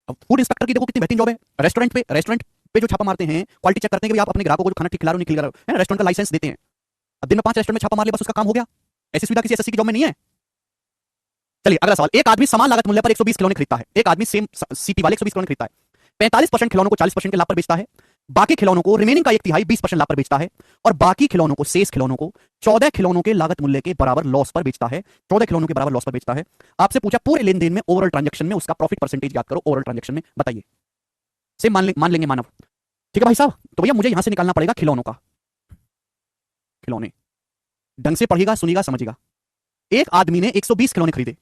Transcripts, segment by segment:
अब food inspector की देखो कितनी बेहतरीन जॉब है। रेस्टोरेंट पे जो छापा मारते हैं, क्वालिटी चेक करते हैं कि भाई आप अपने ग्राहकों को जो खाना ठीक खिला रहे हो नहीं खिला रहे हो, है ना, रेस्टोरेंट का लाइसेंस देते हैं। अब दिन में 5 रेस्टोरेंट में छापा मार लिया, बस उसका काम हो गया। ऐसी सुविधा किसी एसएससी की जॉब में नहीं है। चलिए अगला सवाल। एक आदमी समान लागत मूल्य पर 120 खिलौने खरीदता है। एक आदमी सेम सीपी वाले 120 खिलौने खरीदता है। 45% खिलौनों को 40% के लाभ पर बेचता है। बाकी खिलौनों को, रिमेनिंग का एक तिहाई 20% लाभ पर बेचता है। और बाकी खिलौनों को, शेष खिलौनों को 14 खिलौनों के लागत मूल्य के बराबर लॉस पर बेचता है। 14 खिलौनों के बराबर लॉस पर बेचता है। आपसे पूछा पूरे लेन देन में, ओवरऑल ट्रांजेक्शन में उसका प्रॉफिट परसेंटेज याद करो। ओवरऑल ट्रांजेक्शन में बताइए। सेम मान लेंगे मानव। ठीक है भाई साहब, तो भैया मुझे यहां से निकालना पड़ेगा खिलौनों का। खिलौने ढंग से पढ़िएगा, सुनिएगा, समझिएगा। एक आदमी ने 120 खिलौने खरीदे।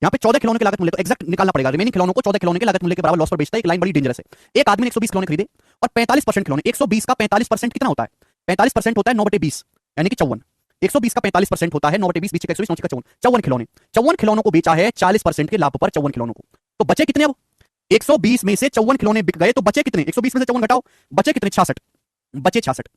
यहाँ पे 14 खिलौने के लागत मूल्य, तो एग्जैक्ट निकालना पड़ेगा। रिमेनिंग खिलौनों को 14 खिलौने के लागत मूल्य के बराबर लॉस पर बेचता है। एक लाइन बड़ी डेंजरस है। एक आदमी ने 120 खिलौने खरीदे और 45% खिलौने, 120 का 45% कितना होता है? 45% होता है 9/20, यानी कि 54। 120 का 45% होता है 9/20, 20 का 120, 9 का 54। 54 खिलौने, 54 खिलौनों को बेचा है 40% के लाभ पर। 54 खिलौनों को, तो बचे कितने? अब 120 में से 54 खिलौने बिक गए, तो बचे कितने? 120 में से 54 घटाओ, बचे कितने? 66। बचे 66।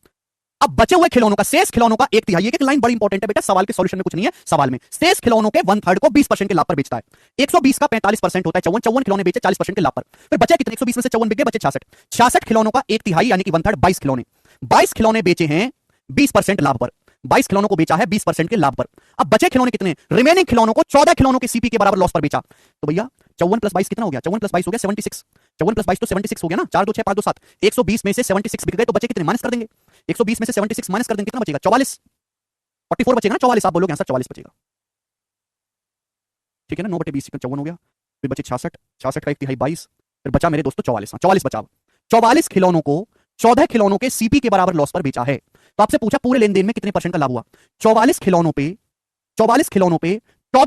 अब बचे हुए खिलौनों का, शेष खिलौनों का एक तिहाई, एक लाइन बड़ी इंपॉर्टेंट है बेटा, सवाल के सॉल्यूशन में कुछ नहीं है। सवाल में शेष खिलौनों के 1/3 को 20% के लाभ पर बेचता है। 120 का 45% होता है 54, 54 खिलौने बेचे 40% के लाभ पर। फिर बचे कितने? 120 में से 54 बिक गए, बचे 66। 66 खिलौनों का एक तिहाई यानी कि 1/3, 22 खिलौने। 22 खिलौने बेचे हैं 20% लाभ पर। 22 खिलौनों को बेचा है 20% के लाभ पर। अब बचे खिलौने कितने? रिमेनिंग खिलौनों को 14 खिलौनों के सीपी के बराबर लॉस पर बेचा। तो भैया 54 + 22 कितना हो गया? 54 + 22 हो गया 76। 54 + 22 तो 76 हो गया ना। 4 2 6 5 2 7। 120 में से 76 बिक गए, तो बचे कितने? माइनस कर देंगे। 120 में से 76 माइनस कर देंगे, कितना बचेगा? 44। 44 बचेगा ना। 44 आप बोलोगे आंसर 44 बचेगा। ठीक है ना। 9/20 54 हो गया। फिर बचे 66, 66 का एक तिहाई 22, फिर बचा मेरे दोस्तों 44। 44 बचा। 44 खिलौनों को 14 खिलौनों के सीपी के बराबर लॉस पर बेचा है। तो आपसे पूछा पूरे लेन देन में कितने परसेंट का लाभ हुआ? 44 खिलौनों पे 14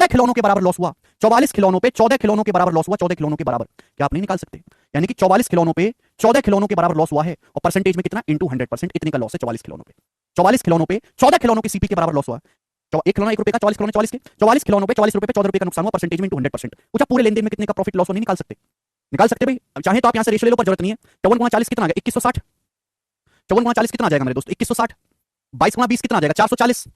खिलौनों के बराबर लॉस हुआ। 44 खिलौनों पे 14 खिलौनों के बराबर लॉस हुआ। 14 खिलौनों के बराबर क्या आप नहीं निकाल सकते? यानी कि 44 खिलौनों पे 14 खिलौनों के बराबर लॉस हुआ है, और परसेंटेज में कितना? इनटू 100%, इतने का लॉस है 44 खिलौनों पे। 44 खिलौनों पे 14 खिलौनों के सीपी के बराबर लॉस हुआ। एक खिलौना 1 रुपए का, 44 खिलौने 40 के, 44 खिलौनों पे 44 रुपए पे 14 रुपए का नुकसान हुआ, परसेंटेज में इनटू 100%। पूछा पूरे लेन देन में कितने का प्रॉफिट लॉस हो, नहीं निकाल सकते? निकाल सकते भाई। अब चाहे तो आप यहां से रेशियो ले लो, पर जरूरत नहीं है। 54 गुणा 40 कितना आ गया? 2160। 54 गुणा 40 कितना आ जाएगा मेरे दोस्त? 2160। 22 गुणा 20 कितना आ जाएगा? 440।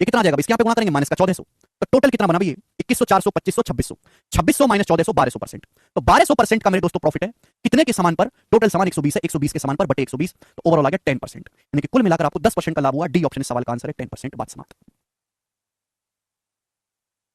ये कितना आ जाएगा? इसके यहाँ पे गुणा करेंगे, माइनस का 1400। तो टोटल कितना बना भाई? 2100, 400, 2500, 2600। 2600 माइनस 1400, 1200%। तो 1200% का मेरे दोस्तों प्रॉफिट है। कितने के समान पर? टोटल समान 120 है, 120 के समान पर बटे 120, तो ओवरऑल आ गया 10%। यानी कि कुल मिलाकर आपको 10% का लाभ हुआ। डी ऑप्शन इस सवाल का आंसर है, 10%। बात समाप्त।